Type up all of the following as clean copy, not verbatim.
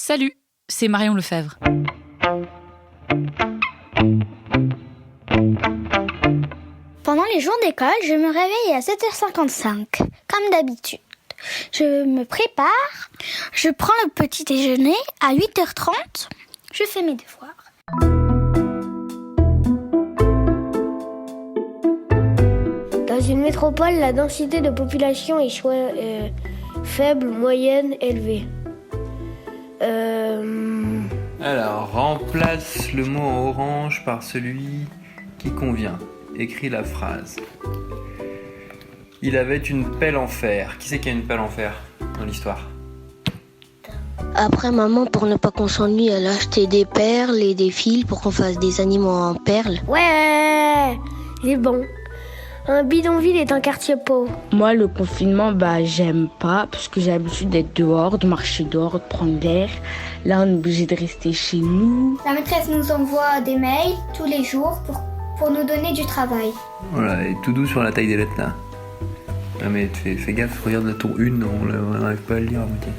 Salut, c'est Marion Lefebvre. Pendant les jours d'école, je me réveille à 7h55, comme d'habitude. Je me prépare, je prends le petit déjeuner à 8h30, je fais mes devoirs. Dans une métropole, la densité de population est faible, moyenne, élevée. Alors, remplace le mot en orange par celui qui convient. Écris la phrase. Il avait une pelle en fer. Qui c'est qui a une pelle en fer dans l'histoire ? Après, maman, pour ne pas qu'on s'ennuie, elle a acheté des perles et des fils pour qu'on fasse des animaux en perles. Ouais, il est bon. Un bidonville est un quartier pauvre. Moi, le confinement, j'aime pas, parce que j'ai l'habitude d'être dehors, de marcher dehors, de prendre l'air. Là, on est obligé de rester chez nous. La maîtresse nous envoie des mails tous les jours pour nous donner du travail. Voilà, et tout doux sur la taille des lettres là. Ah mais fais gaffe, regarde la tour 1, on n'arrive pas à le lire à moitié.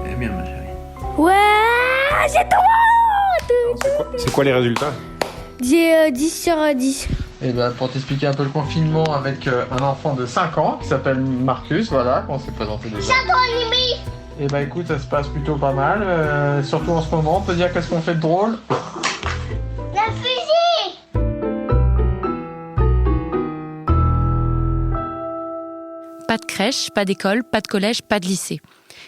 Eh bien ma chérie. Ouais, j'ai tout. C'est quoi les résultats ? J'ai 10 sur 10. Et pour t'expliquer un peu le confinement avec un enfant de 5 ans qui s'appelle Marcus, voilà, qu'on s'est présenté déjà. Et écoute, ça se passe plutôt pas mal, surtout en ce moment. On peut dire qu'est-ce qu'on fait de drôle ? La fusée! Pas de crèche, pas d'école, pas de collège, pas de lycée.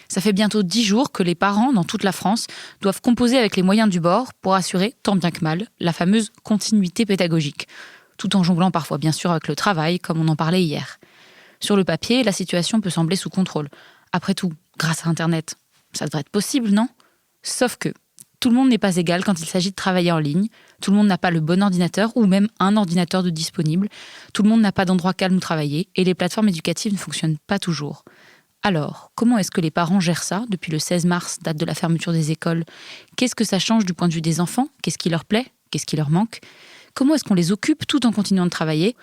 Ça fait bientôt 10 jours que les parents, dans toute la France, doivent composer avec les moyens du bord pour assurer, tant bien que mal, la fameuse continuité pédagogique. Tout en jonglant parfois bien sûr avec le travail, comme on en parlait hier. Sur le papier, la situation peut sembler sous contrôle. Après tout, grâce à Internet, ça devrait être possible, non ? Sauf que tout le monde n'est pas égal quand il s'agit de travailler en ligne, tout le monde n'a pas le bon ordinateur ou même un ordinateur de disponible, tout le monde n'a pas d'endroit calme où travailler et les plateformes éducatives ne fonctionnent pas toujours. Alors, comment est-ce que les parents gèrent ça depuis le 16 mars, date de la fermeture des écoles ? Qu'est-ce que ça change du point de vue des enfants ? Qu'est-ce qui leur plaît ? Qu'est-ce qui leur manque ? Comment est-ce qu'on les occupe tout en continuant de travailler ?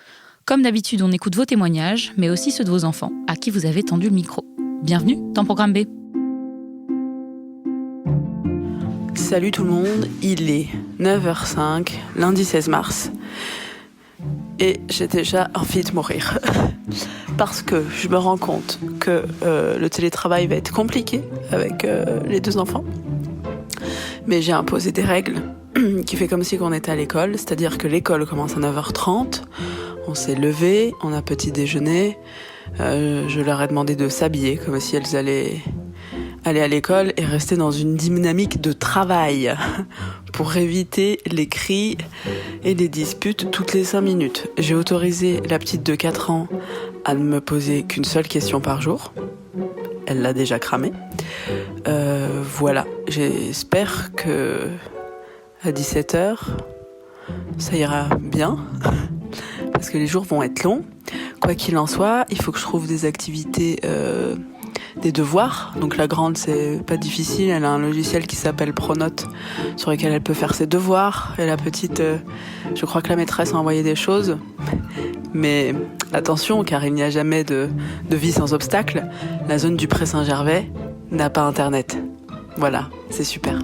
Comme d'habitude, on écoute vos témoignages, mais aussi ceux de vos enfants, à qui vous avez tendu le micro. Bienvenue dans Programme B. Salut tout le monde, il est 9h05, lundi 16 mars, et j'ai déjà envie de mourir. Parce que je me rends compte que le télétravail va être compliqué avec les 2 enfants. Mais j'ai imposé des règles qui fait comme si on était à l'école, c'est-à-dire que l'école commence à 9h30, on s'est levé, on a petit déjeuner, je leur ai demandé de s'habiller comme si elles allaient aller à l'école et rester dans une dynamique de travail pour éviter les cris et les disputes toutes les 5 minutes. J'ai autorisé la petite de 4 ans à ne me poser qu'une seule question par jour. Elle l'a déjà cramé. Voilà, j'espère que à 17h, ça ira bien, parce que les jours vont être longs. Quoi qu'il en soit, il faut que je trouve des activités, des devoirs. Donc la grande, c'est pas difficile, elle a un logiciel qui s'appelle Pronote, sur lequel elle peut faire ses devoirs. Et la petite, je crois que la maîtresse a envoyé des choses. Mais attention, car il n'y a jamais de vie sans obstacle. La zone du Pré Saint-Gervais n'a pas Internet. Voilà, c'est super.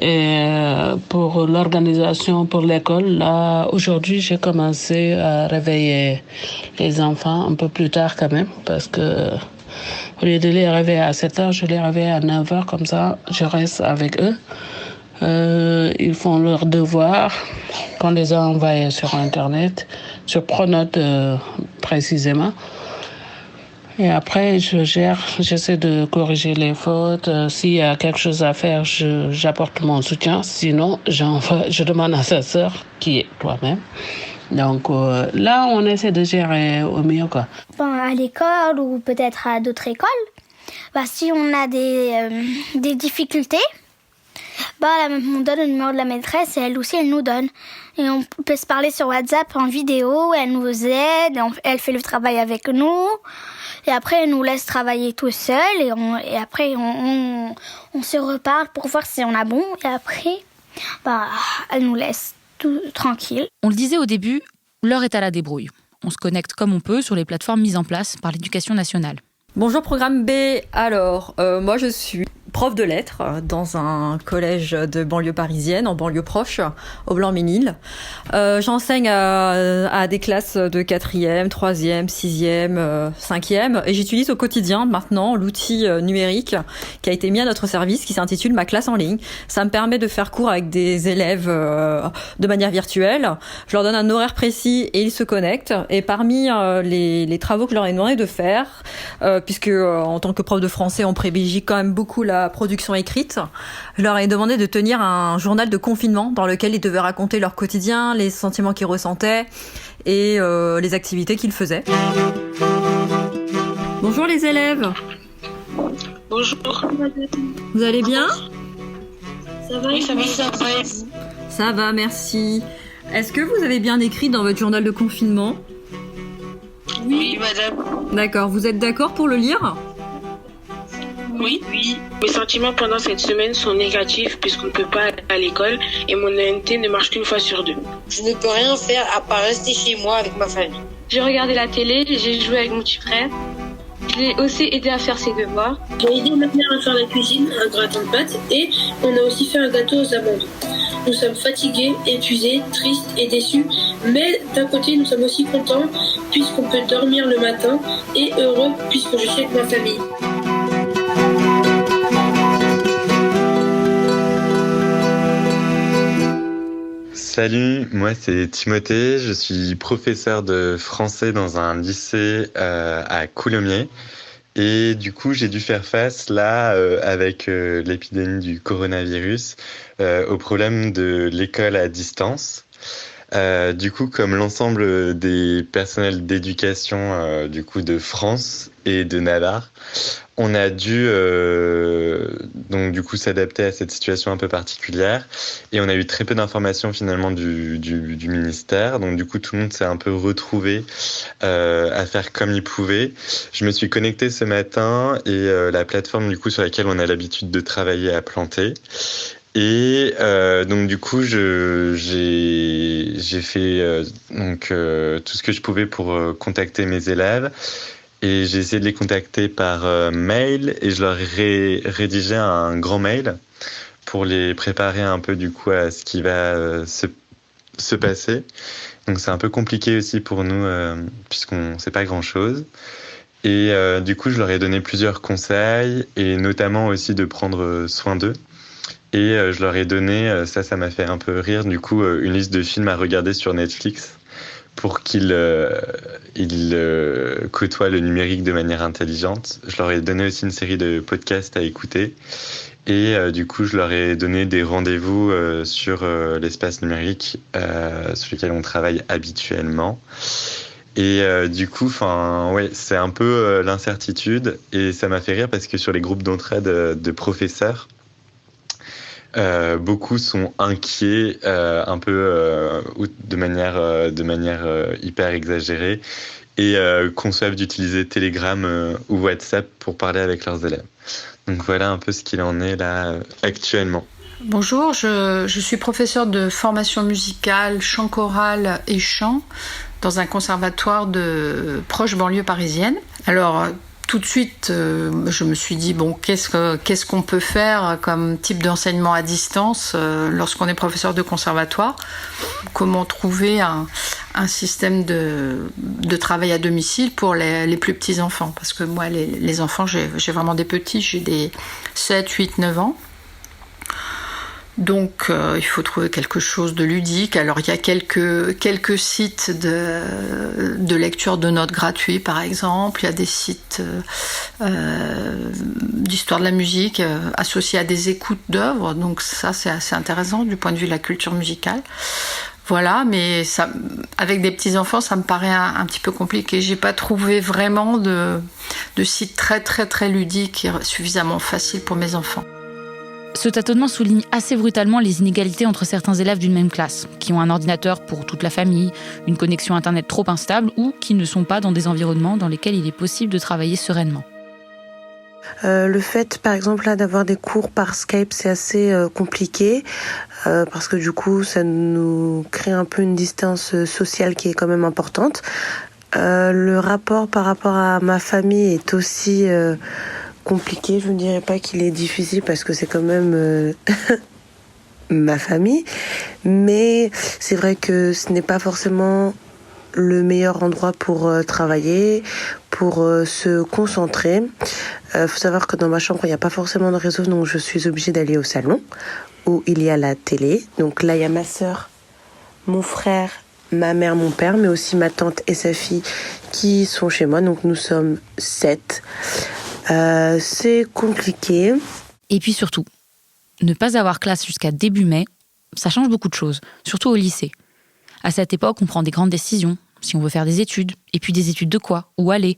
Et pour l'organisation pour l'école, là, aujourd'hui, j'ai commencé à réveiller les enfants un peu plus tard quand même, parce que au lieu de les réveiller à 7h, je les réveille à 9h, comme ça, je reste avec eux. Ils font leurs devoirs qu'on les a envoyés sur Internet, sur Pronote précisément. Et après, j'essaie de corriger les fautes. S'il y a quelque chose à faire, j'apporte mon soutien. Sinon, je demande à sa sœur, qui est toi-même. Donc là, on essaie de gérer au mieux, quoi. À l'école ou peut-être à d'autres écoles, si on a des difficultés, on donne le numéro de la maîtresse et elle aussi, elle nous donne. Et on peut se parler sur WhatsApp en vidéo, elle nous aide, elle fait le travail avec nous. Et après, elle nous laisse travailler tout seul et après, on se reparle pour voir si on a bon. Et après, elle nous laisse tout tranquille. On le disait au début, l'heure est à la débrouille. On se connecte comme on peut sur les plateformes mises en place par l'Éducation nationale. Bonjour programme B, alors moi je suis prof de lettres dans un collège de banlieue parisienne, en banlieue proche, au Blanc-Ménil. J'enseigne à des classes de 4e, 3e, 6e, 5e et j'utilise au quotidien maintenant l'outil numérique qui a été mis à notre service qui s'intitule Ma classe en ligne. Ça me permet de faire cours avec des élèves de manière virtuelle. Je leur donne un horaire précis et ils se connectent. Et parmi les travaux que je leur ai demandé de faire, puisque en tant que prof de français on privilégie quand même beaucoup la production écrite, je leur ai demandé de tenir un journal de confinement dans lequel ils devaient raconter leur quotidien, les sentiments qu'ils ressentaient et les activités qu'ils faisaient. Bonjour les élèves. Bonjour. Vous allez bien ? Ça va, ça va. Ça va, merci. Est-ce que vous avez bien écrit dans votre journal de confinement ? Oui, madame. D'accord, vous êtes d'accord pour le lire ? Oui. Mes sentiments pendant cette semaine sont négatifs puisqu'on ne peut pas aller à l'école et mon ENT ne marche qu'une fois sur 2. Je ne peux rien faire à part rester chez moi avec ma famille. J'ai regardé la télé, j'ai joué avec mon petit frère. Je l'ai aussi aidé à faire ses devoirs. J'ai aidé ma mère à faire la cuisine, un gratin de pâtes et on a aussi fait un gâteau aux amandes. Nous sommes fatigués, épuisés, tristes et déçus, mais d'un côté nous sommes aussi contents puisqu'on peut dormir le matin et heureux puisque je suis avec ma famille. Salut, moi c'est Timothée, je suis professeur de français dans un lycée à Coulommiers et du coup j'ai dû faire face là avec l'épidémie du coronavirus au problème de l'école à distance. Du coup, comme l'ensemble des personnels d'éducation du coup de France et de Navarre, on a dû donc du coup s'adapter à cette situation un peu particulière et on a eu très peu d'informations finalement du ministère. Donc du coup, tout le monde s'est un peu retrouvé à faire comme il pouvait. Je me suis connecté ce matin et la plateforme du coup sur laquelle on a l'habitude de travailler a planté. Et donc du coup j'ai fait tout ce que je pouvais pour contacter mes élèves et j'ai essayé de les contacter par mail et je leur ai rédigé un grand mail pour les préparer un peu du coup à ce qui va se passer. Donc c'est un peu compliqué aussi pour nous puisqu'on ne sait pas grand chose. Et du coup je leur ai donné plusieurs conseils et notamment aussi de prendre soin d'eux. Et je leur ai donné, ça m'a fait un peu rire, du coup, une liste de films à regarder sur Netflix pour qu'ils côtoient le numérique de manière intelligente. Je leur ai donné aussi une série de podcasts à écouter. Et du coup, je leur ai donné des rendez-vous sur l'espace numérique sur lequel on travaille habituellement. Et du coup, c'est un peu l'incertitude. Et ça m'a fait rire parce que sur les groupes d'entraide de professeurs, beaucoup sont inquiets, un peu de manière hyper exagérée, et conçoivent d'utiliser Telegram ou WhatsApp pour parler avec leurs élèves. Donc voilà un peu ce qu'il en est là actuellement. Bonjour, je suis professeure de formation musicale, chant choral et chant dans un conservatoire de proche banlieue parisienne. Alors tout de suite, je me suis dit, bon, qu'est-ce qu'on peut faire comme type d'enseignement à distance lorsqu'on est professeur de conservatoire ? Comment trouver un système de travail à domicile pour les plus petits enfants ? Parce que moi, les enfants, j'ai vraiment des petits, j'ai des 7, 8, 9 ans. Donc il faut trouver quelque chose de ludique. Alors il y a quelques sites de lecture de notes gratuits par exemple. Il y a des sites d'histoire de la musique associés à des écoutes d'œuvres. Donc ça c'est assez intéressant du point de vue de la culture musicale. Voilà, mais ça, avec des petits enfants, ça me paraît un petit peu compliqué. J'ai pas trouvé vraiment de site très très très ludique et suffisamment facile pour mes enfants. Ce tâtonnement souligne assez brutalement les inégalités entre certains élèves d'une même classe, qui ont un ordinateur pour toute la famille, une connexion Internet trop instable ou qui ne sont pas dans des environnements dans lesquels il est possible de travailler sereinement. Le fait, par exemple, là, d'avoir des cours par Skype, c'est assez compliqué parce que du coup, ça nous crée un peu une distance sociale qui est quand même importante. Le rapport par rapport à ma famille est aussi compliqué. Je ne dirais pas qu'il est difficile parce que c'est quand même ma famille. Mais c'est vrai que ce n'est pas forcément le meilleur endroit pour travailler, pour se concentrer. Faut savoir que dans ma chambre, il n'y a pas forcément de réseau, donc je suis obligée d'aller au salon où il y a la télé. Donc là, il y a ma sœur, mon frère, ma mère, mon père, mais aussi ma tante et sa fille qui sont chez moi. Donc nous sommes 7. C'est compliqué. Et puis surtout, ne pas avoir classe jusqu'à début mai, ça change beaucoup de choses, surtout au lycée. À cette époque, on prend des grandes décisions, si on veut faire des études, et puis des études de quoi, où aller,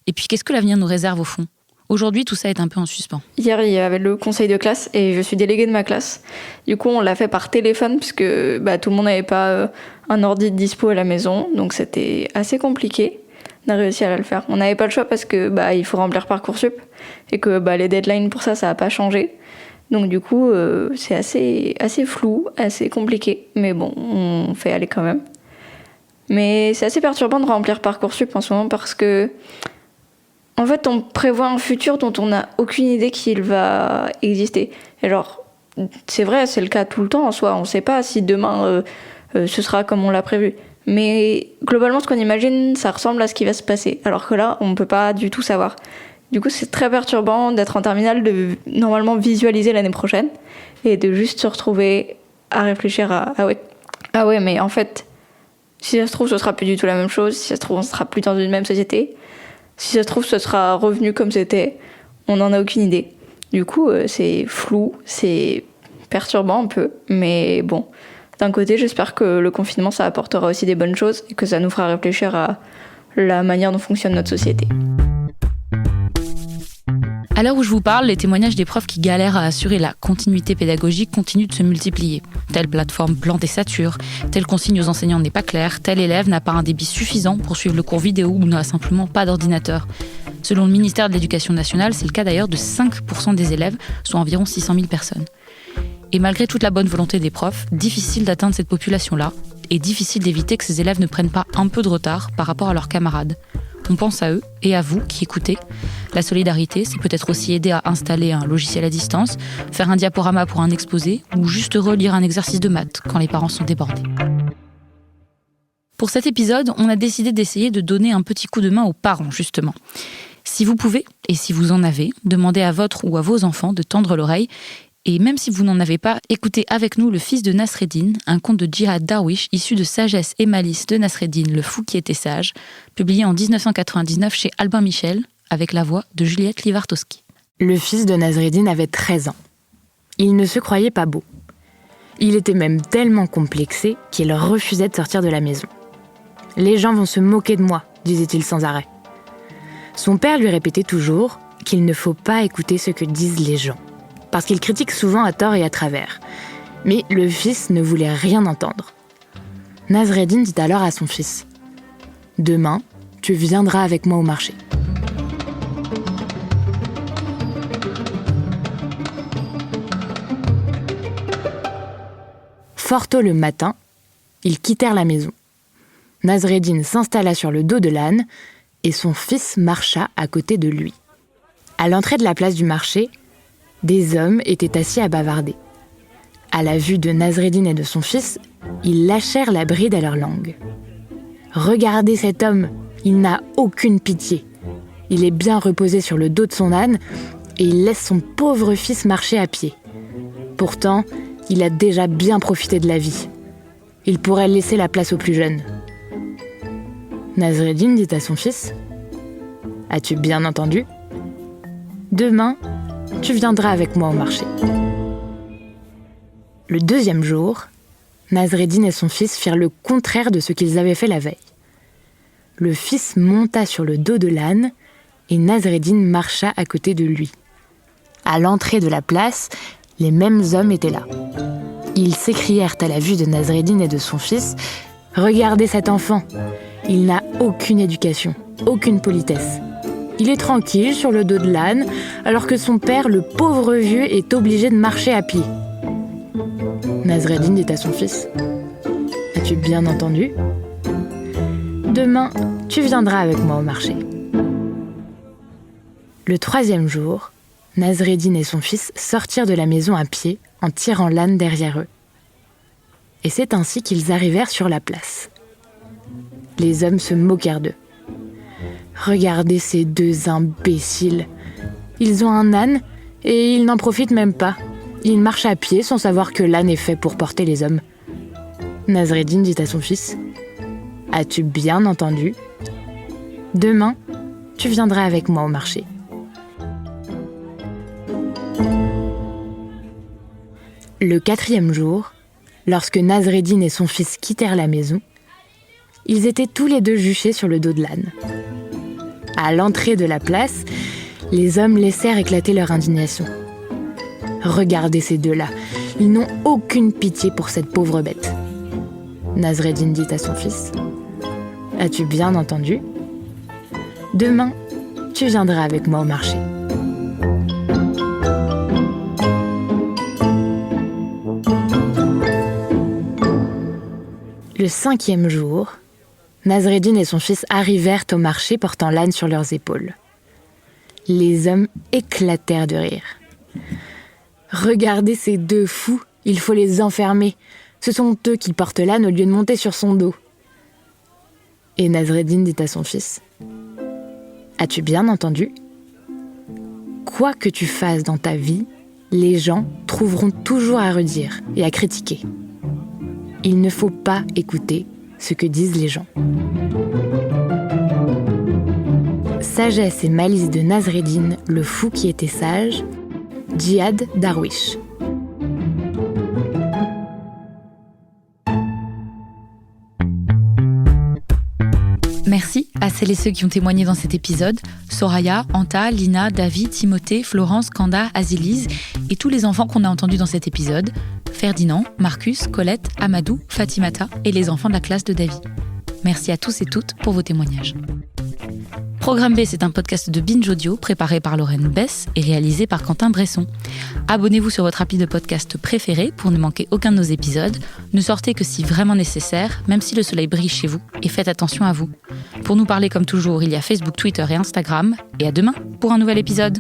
et puis qu'est-ce que l'avenir nous réserve au fond. Aujourd'hui, tout ça est un peu en suspens. Hier, il y avait le conseil de classe et je suis déléguée de ma classe. Du coup, on l'a fait par téléphone puisque tout le monde n'avait pas un ordi de dispo à la maison, donc c'était assez compliqué. On a réussi à le faire. On n'avait pas le choix parce que il faut remplir Parcoursup et que les deadlines pour ça n'a pas changé. Donc du coup, c'est assez flou, assez compliqué. Mais bon, on fait aller quand même. Mais c'est assez perturbant de remplir Parcoursup en ce moment parce que, en fait, on prévoit un futur dont on n'a aucune idée qu'il va exister. Alors, c'est vrai, c'est le cas tout le temps en soi. On ne sait pas si demain, ce sera comme on l'a prévu. Mais globalement, ce qu'on imagine, ça ressemble à ce qui va se passer. Alors que là, on ne peut pas du tout savoir. Du coup, c'est très perturbant d'être en terminale, de normalement visualiser l'année prochaine et de juste se retrouver à réfléchir à ah ouais, mais en fait, si ça se trouve, ce sera plus du tout la même chose. Si ça se trouve, on sera plus dans une même société. Si ça se trouve, ce sera revenu comme c'était. On n'en a aucune idée. Du coup, c'est flou, c'est perturbant un peu, mais bon. D'un côté, j'espère que le confinement, ça apportera aussi des bonnes choses et que ça nous fera réfléchir à la manière dont fonctionne notre société. À l'heure où je vous parle, les témoignages des profs qui galèrent à assurer la continuité pédagogique continuent de se multiplier. Telle plateforme plante et sature, telle consigne aux enseignants n'est pas claire, tel élève n'a pas un débit suffisant pour suivre le cours vidéo ou n'a simplement pas d'ordinateur. Selon le ministère de l'Éducation nationale, c'est le cas d'ailleurs de 5% des élèves, soit environ 600 000 personnes. Et malgré toute la bonne volonté des profs, difficile d'atteindre cette population-là, et difficile d'éviter que ces élèves ne prennent pas un peu de retard par rapport à leurs camarades. On pense à eux et à vous qui écoutez. La solidarité, c'est peut-être aussi aider à installer un logiciel à distance, faire un diaporama pour un exposé ou juste relire un exercice de maths quand les parents sont débordés. Pour cet épisode, on a décidé d'essayer de donner un petit coup de main aux parents, justement. Si vous pouvez, et si vous en avez, demandez à votre ou à vos enfants de tendre l'oreille. Et même si vous n'en avez pas, écoutez avec nous Le Fils de Nasreddin, un conte de Djihad Darwish issu de Sagesse et malice de Nasreddin, le fou qui était sage, publié en 1999 chez Albin Michel, avec la voix de Juliette Livartowski. Le fils de Nasreddin avait 13 ans. Il ne se croyait pas beau. Il était même tellement complexé qu'il refusait de sortir de la maison. « Les gens vont se moquer de moi », disait-il sans arrêt. Son père lui répétait toujours qu'il ne faut pas écouter ce que disent les gens, parce qu'il critique souvent à tort et à travers. Mais le fils ne voulait rien entendre. Nasreddin dit alors à son fils « Demain, tu viendras avec moi au marché. » Fort tôt le matin, ils quittèrent la maison. Nasreddin s'installa sur le dos de l'âne et son fils marcha à côté de lui. À l'entrée de la place du marché, des hommes étaient assis à bavarder. À la vue de Nasreddin et de son fils, ils lâchèrent la bride à leur langue. « Regardez cet homme, il n'a aucune pitié. Il est bien reposé sur le dos de son âne et il laisse son pauvre fils marcher à pied. Pourtant, il a déjà bien profité de la vie. Il pourrait laisser la place aux plus jeunes. » Nasreddin dit à son fils « As-tu bien entendu ? Demain, tu viendras avec moi au marché. » Le deuxième jour, Nasreddin et son fils firent le contraire de ce qu'ils avaient fait la veille. Le fils monta sur le dos de l'âne et Nasreddin marcha à côté de lui. À l'entrée de la place, les mêmes hommes étaient là. Ils s'écrièrent à la vue de Nasreddin et de son fils « Regardez cet enfant, il n'a aucune éducation, aucune politesse. Il est tranquille sur le dos de l'âne, alors que son père, le pauvre vieux, est obligé de marcher à pied. » Nasreddin dit à son fils « As-tu bien entendu ? Demain, tu viendras avec moi au marché. Le 3e jour, Nasreddin et son fils sortirent de la maison à pied en tirant l'âne derrière eux. Et c'est ainsi qu'ils arrivèrent sur la place. Les hommes se moquèrent d'eux. « Regardez ces 2 imbéciles. Ils ont un âne et ils n'en profitent même pas. Ils marchent à pied sans savoir que l'âne est fait pour porter les hommes. » Nasreddin dit à son fils « As-tu bien entendu ? Demain, tu viendras avec moi au marché. » Le 4e jour, lorsque Nasreddin et son fils quittèrent la maison, ils étaient tous les 2 juchés sur le dos de l'âne. À l'entrée de la place, les hommes laissèrent éclater leur indignation. « Regardez ces 2-là, ils n'ont aucune pitié pour cette pauvre bête. » Nasreddin dit à son fils « As-tu bien entendu ? Demain, tu viendras avec moi au marché. » Le 5e jour, Nasreddin et son fils arrivèrent au marché portant l'âne sur leurs épaules. Les hommes éclatèrent de rire. « Regardez ces 2 fous, il faut les enfermer. Ce sont eux qui portent l'âne au lieu de monter sur son dos. » Et Nasreddin dit à son fils « As-tu bien entendu ? Quoi que tu fasses dans ta vie, les gens trouveront toujours à redire et à critiquer. Il ne faut pas écouter ce que disent les gens. » Sagesse et malice de Nasreddin, le fou qui était sage, Djihad Darwish. Merci à celles et ceux qui ont témoigné dans cet épisode. Soraya, Anta, Lina, David, Timothée, Florence, Kanda, Azilise et tous les enfants qu'on a entendus dans cet épisode. Ferdinand, Marcus, Colette, Amadou, Fatimata et les enfants de la classe de Davy. Merci à tous et toutes pour vos témoignages. Programme B, c'est un podcast de Binge Audio préparé par Lorraine Bess et réalisé par Quentin Bresson. Abonnez-vous sur votre appli de podcast préféré pour ne manquer aucun de nos épisodes. Ne sortez que si vraiment nécessaire, même si le soleil brille chez vous, et faites attention à vous. Pour nous parler comme toujours, il y a Facebook, Twitter et Instagram. Et à demain pour un nouvel épisode.